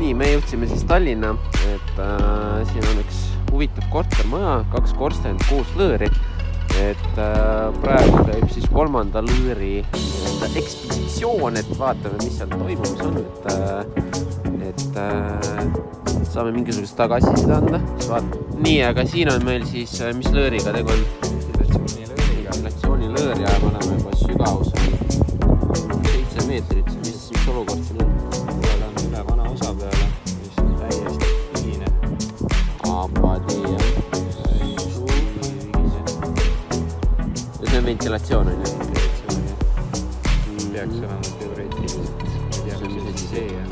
Nii, me jõudsime siis Tallinna, et siin on üks huvitav kortermaja, 2 korstend, 6 lõõri. Et praegu käib siis 3. lõõri ekspeditsioon, et vaatame, mis seal toimumas on. Et saame mingisugust tagasisida anda. Nii, aga siin on meil siis, mis lõõriga tegu on? Ventilatsiooni lõõr ja me oleme juba sügavusel 7 meetrit. Mis olukord siin on? Tuleb on üle vana osa peale, mis on täiesti pigine. Abadi, jah. Ja see on ventilatsioon, on ju? Peaks olema teoreetiliselt. Ma ei tea, mis see on.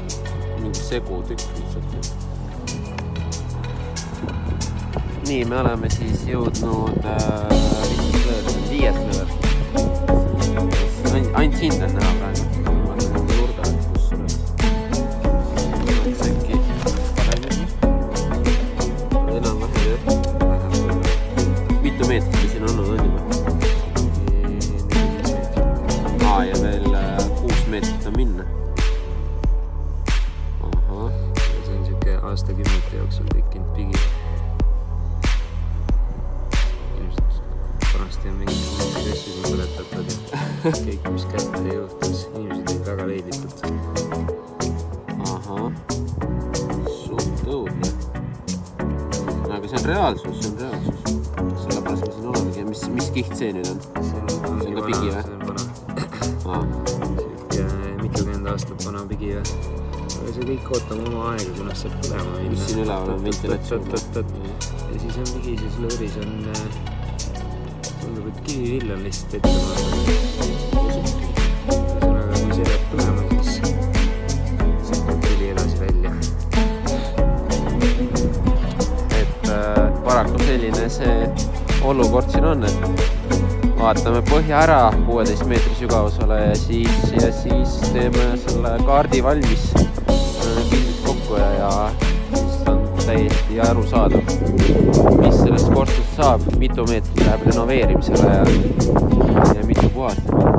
Mingi segutükk lihtsalt. Nii, me oleme siis jõudnud 5. lõõr. Ainult sind on näha praegu. Ma olen nende nurga, kus oleks äkki paremini. Enam vähem. Mitu meetrit siin on juba? Ja veel 6 meetrit on minna. Aha. See on siuke aastakümnete jooksul tekkinud pigi. Ilmselt vanasti on mingid asju kui põletatud ja kõik, mis kätte jõuhtus. Inimesed olid väga leidlikud. Ahah. Suht õudne. Aga see on reaalsus, Sellepärast ma siin olengi. Mis kiht see nüüd on? See on ka pigi või? See on vana. Mitukümmend aastat vana pigi või. Aga see kõik ootab oma aega, kunas saab tulema minna. Mis siin üleval on ventilatsioon? Ja siis on pigi, siis lõõris on tundub, et kivivill on lihtsalt ette maadanud. Ühesõnaga, kui see jääb tulema, siis tuleb tuli edasi välja. Et paraku selline see olukord siin on, et vaatame põhja ära 16 meetri sügavusele ja siis teeme selle kaardi valmis, pildid kokku ja siis on täiesti aru saada, mis sellest korstust saab, mitu meetrit läheb renoveerimisele ja mitu puhast.